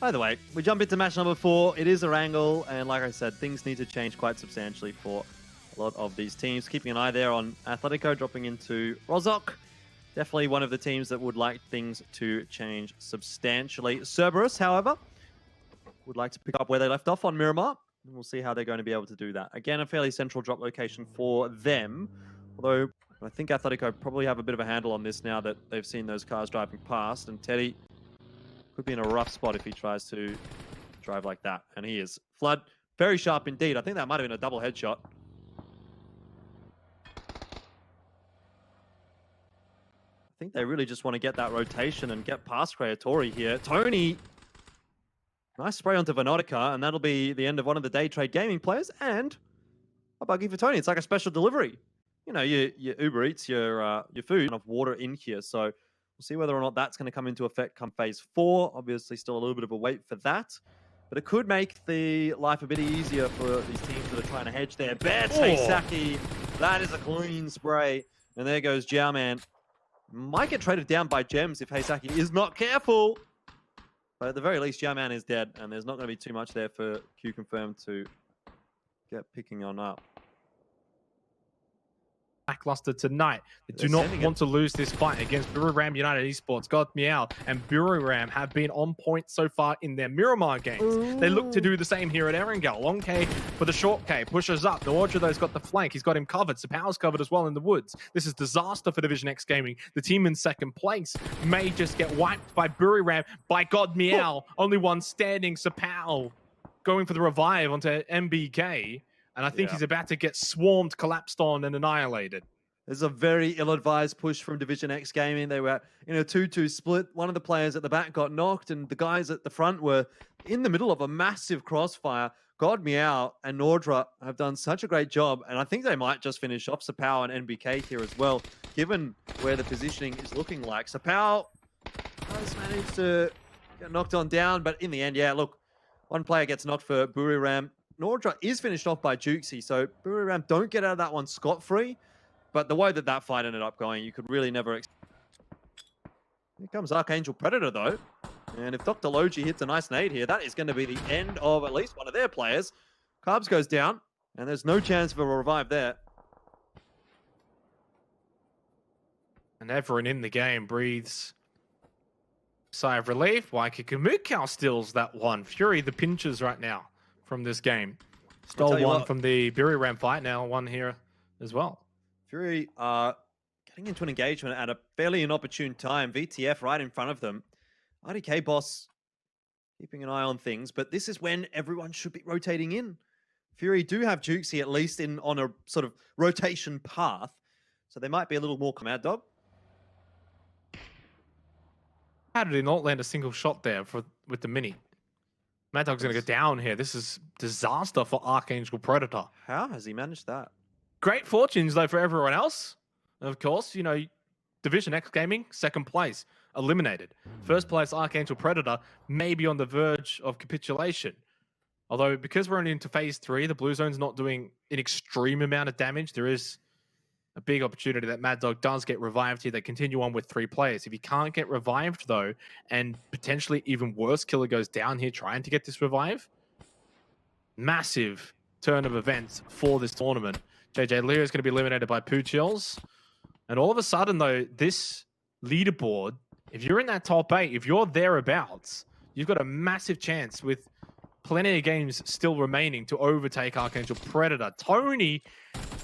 Either way, we jump into match number 4. It is a wrangle, and like I said, things need to change quite substantially for a lot of these teams. Keeping an eye there on Atletico dropping into Rozok. Definitely one of the teams that would like things to change substantially. Cerberus, however, would like to pick up where they left off on Miramar. And we'll see how they're going to be able to do that. Again, a fairly central drop location for them. Although, I think Atletico probably have a bit of a handle on this now that they've seen those cars driving past. And Teddy could be in a rough spot if he tries to drive like that. And he is. Flood, very sharp indeed. I think that might have been a double headshot. I think they really just want to get that rotation and get past Creatori here. Tony, nice spray onto Venotica, and that'll be the end of one of the day trade gaming players. And a buggy for Tony. It's like a special delivery. You know, your Uber Eats, your food, enough water in here. So we'll see whether or not that's going to come into effect come phase 4. Obviously, still a little bit of a wait for that. But it could make the life a bit easier for these teams that are trying to hedge their bets. Heisaki, that is a clean spray. And there goes Jiaoman. Might get traded down by Gems if Heisaki is not careful. But at the very least, Jiaoman is dead. And there's not going to be too much there for Q Confirmed to get picking on up. Lackluster tonight. They do not want to lose this fight against Buriram United Esports. God Meow and Buriram have been on point so far in their Miramar games. Ooh. They look to do the same here at Erangel. Long K for the short K. Pushes up. Noordro's got the flank. He's got him covered. Sapau's covered as well in the woods. This is disaster for Division X Gaming. The team in second place may just get wiped by Buriram. By God Meow. Only one standing. Sapau going for the revive onto MBK. And I think he's about to get swarmed, collapsed on, and annihilated. There's a very ill-advised push from Division X Gaming. They were in a 2-2 split. One of the players at the back got knocked, and the guys at the front were in the middle of a massive crossfire. God Meow and Nordra have done such a great job, and I think they might just finish off Sapau and NBK here as well, given where the positioning is looking like. Sapau has managed to get knocked on down, but in the end, yeah, look, one player gets knocked for Buriram. Nordra is finished off by Jukesy, so Buriram don't get out of that one scot-free. But the way that that fight ended up going, you could really never... Here comes Archangel Predator, though. And if Dr. Logi hits a nice nade here, that is going to be the end of at least one of their players. Carbs goes down, and there's no chance for a revive there. And everyone in the game breathes sigh of relief. Waikiki steals that one. Fury the pinches right now from this game. Stole one from the Buriram fight, now one here as well. Fury are getting into an engagement at a fairly inopportune time. VTF right in front of them. RDK boss keeping an eye on things, but this is when everyone should be rotating in. Fury do have Jukesy at least on a sort of rotation path, so they might be a little more Mad Dog. How did he not land a single shot there with the mini? Mad Dog's going to go down here. This is disaster for Archangel Predator. How has he managed that? Great fortunes, though, for everyone else. And of course, you know, Division X Gaming, second place, eliminated. First place, Archangel Predator, may be on the verge of capitulation. Although, because we're only into phase 3, the Blue Zone's not doing an extreme amount of damage. There is a big opportunity that Mad Dog does get revived here. They continue on with 3 players. If he can't get revived, though, and potentially even worse, Killer goes down here trying to get this revive, massive turn of events for this tournament. JJ Leo is going to be eliminated by Puchils. And all of a sudden, though, this leaderboard, if you're in that top 8, if you're thereabouts, you've got a massive chance with plenty of games still remaining to overtake Archangel Predator. Tony,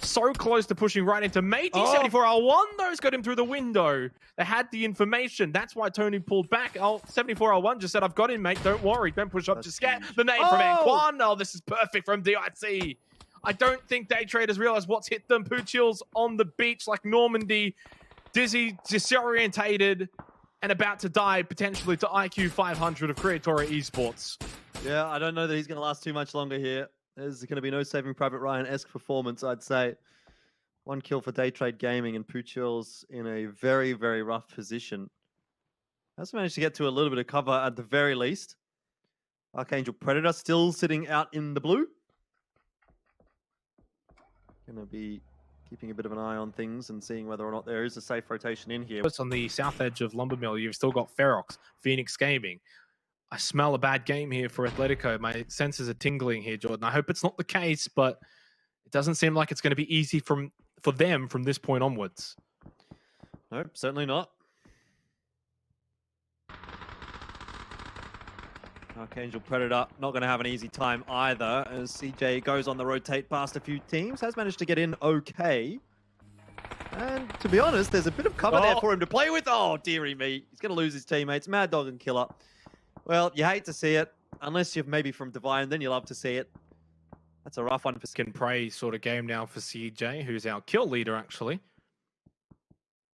so close to pushing right into Matey. 74R1, though, has got him through the window. They had the information. That's why Tony pulled back. 74R1 just said, I've got him, mate. Don't worry. Don't push up. Just get the name from Anquan. Oh, this is perfect from DIT. I don't think day traders realize what's hit them. Puchils on the beach like Normandy, dizzy, disorientated, and about to die potentially to IQ 500 of Creatori Esports. Yeah, I don't know that he's going to last too much longer here. There's going to be no Saving Private Ryan-esque performance, I'd say. 1 kill for Day Trade Gaming, and Puchils in a very, very rough position. Has managed to get to a little bit of cover at the very least. Archangel Predator still sitting out in the blue. Going to be keeping a bit of an eye on things and seeing whether or not there is a safe rotation in here. On the south edge of Lumbermill, you've still got Ferox, Phoenix Gaming. I smell a bad game here for Atletico. My senses are tingling here, Jordan. I hope it's not the case, but it doesn't seem like it's going to be easy for them from this point onwards. Nope, certainly not. Archangel Predator not going to have an easy time either, as CJ goes on the rotate past a few teams, has managed to get in okay. And to be honest, there's a bit of cover there for him to play with. Oh, dearie me. He's going to lose his teammates. Mad Dog and Killer. Well, you hate to see it, unless you're maybe from Divine, then you love to see it. That's a rough one for Can pray sort of game now for CJ, who's our kill leader, actually.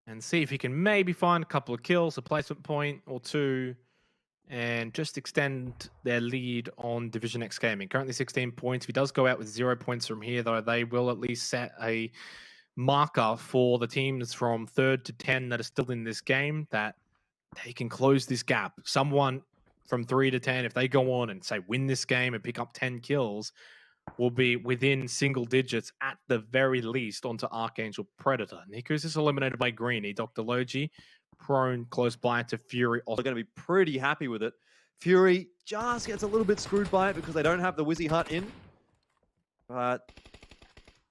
And see if he can maybe find a couple of kills, a placement point or two, and just extend their lead on Division X Gaming. Currently 16 points. If he does go out with 0 points from here, though, they will at least set a marker for the teams from 3rd to 10 that are still in this game, that they can close this gap. Someone from 3 to 10, if they go on and say win this game and pick up 10 kills, will be within single digits at the very least onto Archangel Predator. Nikus is eliminated by Greeny. Dr. Logi prone close by to Fury. They're going to be pretty happy with it. Fury just gets a little bit screwed by it because they don't have the Wizzy Hut in. But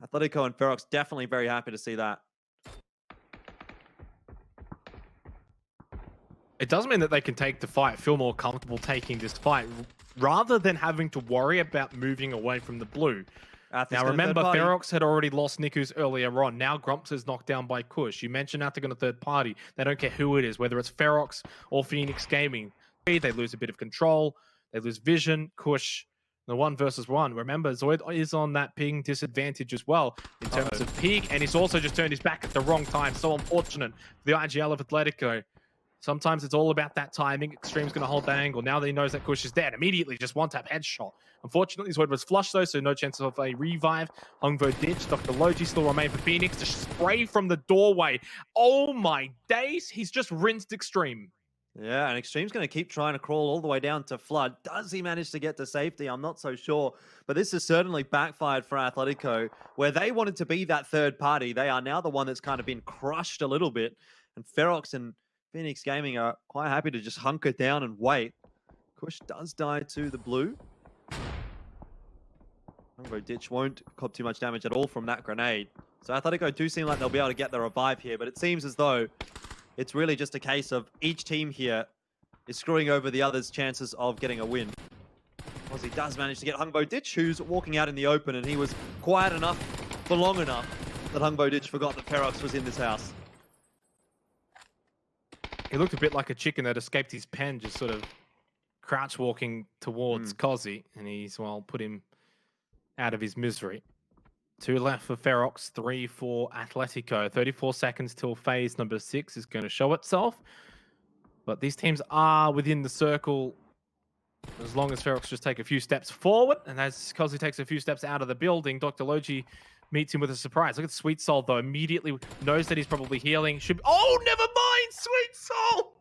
Atletico and Ferox definitely very happy to see that. It does mean that they can take the fight, feel more comfortable taking this fight, rather than having to worry about moving away from the blue. Now remember, Ferox had already lost Nikus earlier on. Now Grumps is knocked down by Kush. You mentioned Attic on a third party. They don't care who it is, whether it's Ferox or Phoenix Gaming. They lose a bit of control. They lose vision. Kush, the 1 versus 1. Remember, Zoid is on that ping disadvantage as well in terms of peak, and he's also just turned his back at the wrong time. So unfortunate for the IGL of Atletico. Sometimes it's all about that timing. Extreme's going to hold that angle. Now that he knows that Kush is dead, immediately just one-tap headshot. Unfortunately, Zoid was flushed though, so no chance of a revive. Hungvo ditch. Dr. Logi still remain for Phoenix. To spray from the doorway. Oh my days. He's just rinsed Extreme. Yeah, and Extreme's going to keep trying to crawl all the way down to Flood. Does he manage to get to safety? I'm not so sure. But this has certainly backfired for Atletico, where they wanted to be that third party. They are now the one that's kind of been crushed a little bit. And Ferox and Phoenix Gaming are quite happy to just hunker down and wait. Kush does die to the blue. Hungvo Ditch won't cop too much damage at all from that grenade. So Atletico do seem like they'll be able to get the revive here, but it seems as though it's really just a case of each team here is screwing over the other's chances of getting a win. Aussie does manage to get Hungvo Ditch, who's walking out in the open, and he was quiet enough for long enough that Hungvo Ditch forgot that Ferox was in this house. He looked a bit like a chicken that escaped his pen, just sort of crouch walking towards Cozzy, and he's, well, put him out of his misery. 2 left for Ferox, 3 for Atletico. 34 seconds till phase number 6 is going to show itself. But these teams are within the circle as long as Ferox just take a few steps forward. And as Cozzy takes a few steps out of the building, Dr. Logi meets him with a surprise. Look at Sweet Soul, though. Immediately knows that he's probably healing. Oh, never mind, Sweet Soul!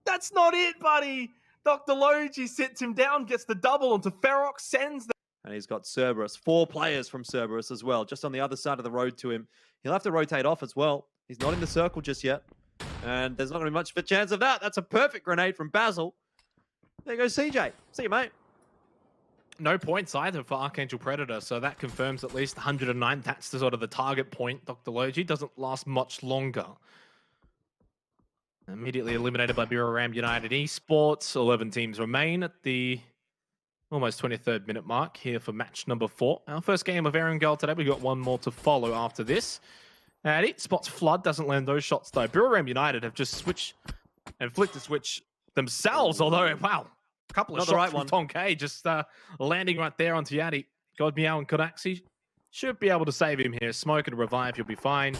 That's not it, buddy! Dr. Logi sits him down, gets the double onto Ferox, sends the... And he's got Cerberus. 4 players from Cerberus as well, just on the other side of the road to him. He'll have to rotate off as well. He's not in the circle just yet. And there's not going to be much of a chance of that. That's a perfect grenade from Basil. There goes CJ. See you, mate. No points either for Archangel Predator, so that confirms at least 109. That's the sort of the target point. Dr. Logi doesn't last much longer. Immediately eliminated by Buriram United Esports. 11 teams remain at the almost 23rd minute mark here for match number 4. Our first game of Erangel today. We've got one more to follow after this. And it spots Flood, doesn't land those shots though. Buriram United have just switched and flicked a switch themselves, although, wow. A couple of shots from Tonke just landing right there onto Yadi. God Meow and Kodaxi should be able to save him here. Smoke and revive, he'll be fine.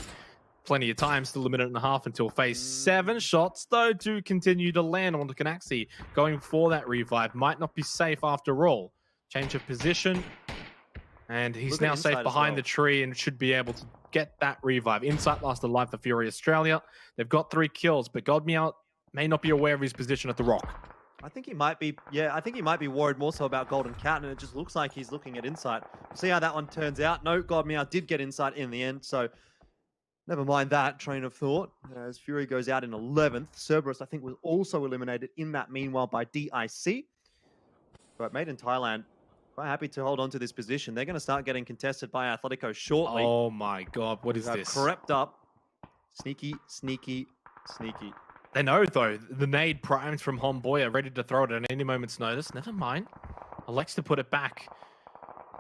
Plenty of time, still a minute and a half until phase 7. Shots, though, do continue to land onto Kodaxi. Going for that revive. Might not be safe after all. Change of position. And he's now safe behind the tree and should be able to get that revive. Insight last alive for Fury Australia. They've got 3 kills, but God Meow may not be aware of his position at the rock. I think he might be, I think he might be worried more so about Golden Cat, and it just looks like he's looking at Insight. We'll see how that one turns out. No, God Meow did get Insight in the end, so never mind that train of thought. As Fury goes out in 11th, Cerberus, I think, was also eliminated in that meanwhile by DIC. But Made in Thailand, quite happy to hold on to this position. They're going to start getting contested by Atletico shortly. Oh my god, what is They've this? crept up. Sneaky, sneaky, sneaky. They know though, the nade primes from Homboy are ready to throw it at any moment's notice. Never mind. Elects to put it back.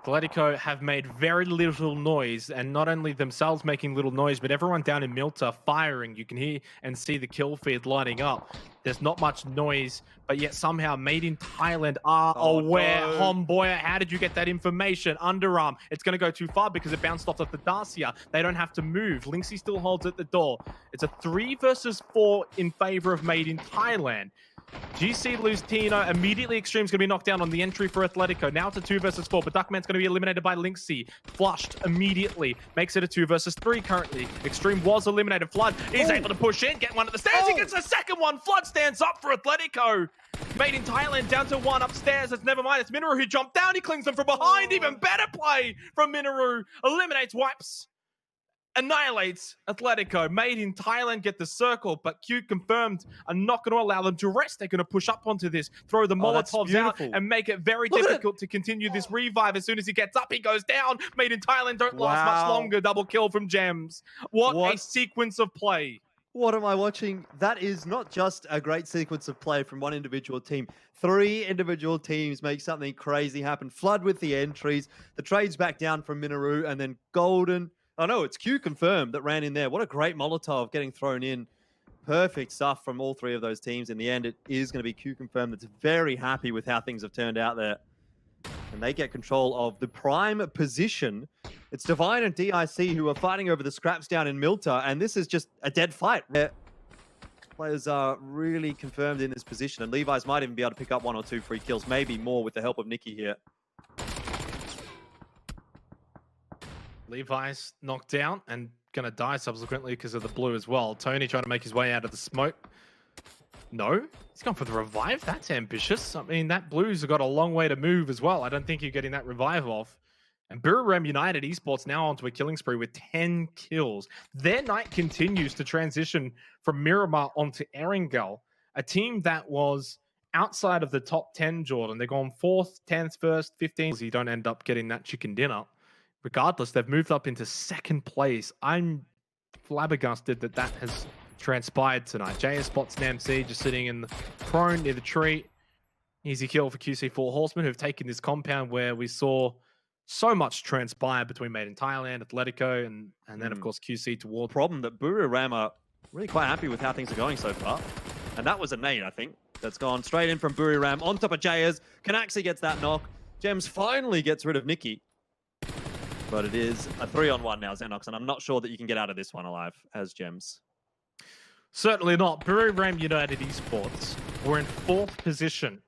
Atletico have made very little noise, and not only themselves making little noise, but everyone down in Milta firing. You can hear and see the kill feed lighting up. There's not much noise, but yet somehow Made in Thailand are aware. No. Homboy, how did you get that information? Underarm. It's going to go too far because it bounced off of the Dacia. They don't have to move. Linksy still holds at the door. It's a 3 versus 4 in favor of Made in Thailand. GC lose Tino. Immediately Extreme's going to be knocked down on the entry for Atletico. Now it's a 2 versus 4, but Duckman's going to be eliminated by Linksy. Flushed immediately. Makes it a 2 versus 3 currently. Extreme was eliminated. Flood is able to push in, get one at the stairs. He gets a second one. Flood stands up for Atletico. Made in Thailand down to 1 upstairs. That's never mind. It's Minoru who jumped down. He clings them from behind. Even better play from Minoru. Eliminates, wipes, annihilates Atletico. Made in Thailand get the circle, but Q confirmed are not going to allow them to rest. They're going to push up onto this, throw the Molotovs out, and make it very difficult to continue this revive. As soon as he gets up, he goes down. Made in Thailand don't last much longer. Double kill from Gems. What a sequence of play. What am I watching? That is not just a great sequence of play from one individual team. 3 individual teams make something crazy happen. Flood with the entries. The trades back down from Minoru, and then Golden. Oh no, it's Q confirmed that ran in there. What a great Molotov getting thrown in. Perfect stuff from all 3 of those teams. In the end, it is going to be Q confirmed that's very happy with how things have turned out there. And they get control of the prime position. It's Divine and DIC who are fighting over the scraps down in Milta, and this is just a dead fight. Players are really confirmed in this position, and Levi's might even be able to pick up 1 or 2 free kills, maybe more with the help of Nikki here. Levi's knocked down and gonna die subsequently because of the blue as well. Tony trying to make his way out of the smoke. No, he's gone for the revive. That's ambitious. I mean, that blue's got a long way to move as well. I don't think you're getting that revive off. And Buriram United Esports now onto a killing spree with 10 kills. Their night continues to transition from Miramar onto Erangel, a team that was outside of the top 10, Jordan. They're gone 4th, 10th, 1st, 15th. You don't end up getting that chicken dinner. Regardless, they've moved up into 2nd place. I'm flabbergasted that that has transpired tonight. JS spots NAMC just sitting in the prone near the tree. Easy kill for QC4 Horsemen, who've taken this compound where we saw so much transpire between Made in Thailand, Atletico, and then, of course, QC towards. Problem that Buriram are really quite happy with how things are going so far. And that was a nade, I think, that's gone straight in from Buriram on top of JS. Canaxi gets that knock. Gems finally gets rid of Nikki. But it is a 3-on-1 now, Xenox, and I'm not sure that you can get out of this one alive as Gems. Certainly not. Buriram United Esports were in 4th position,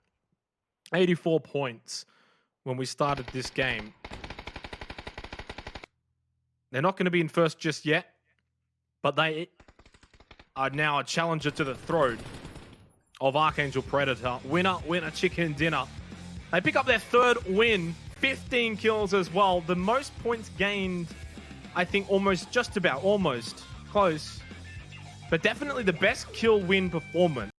84 points when we started this game. They're not going to be in 1st just yet, but they are now a challenger to the throne of Archangel Predator. Winner, winner, chicken dinner. They pick up their 3rd win. 15 kills as well. The most points gained, I think, almost close, but definitely the best kill win performance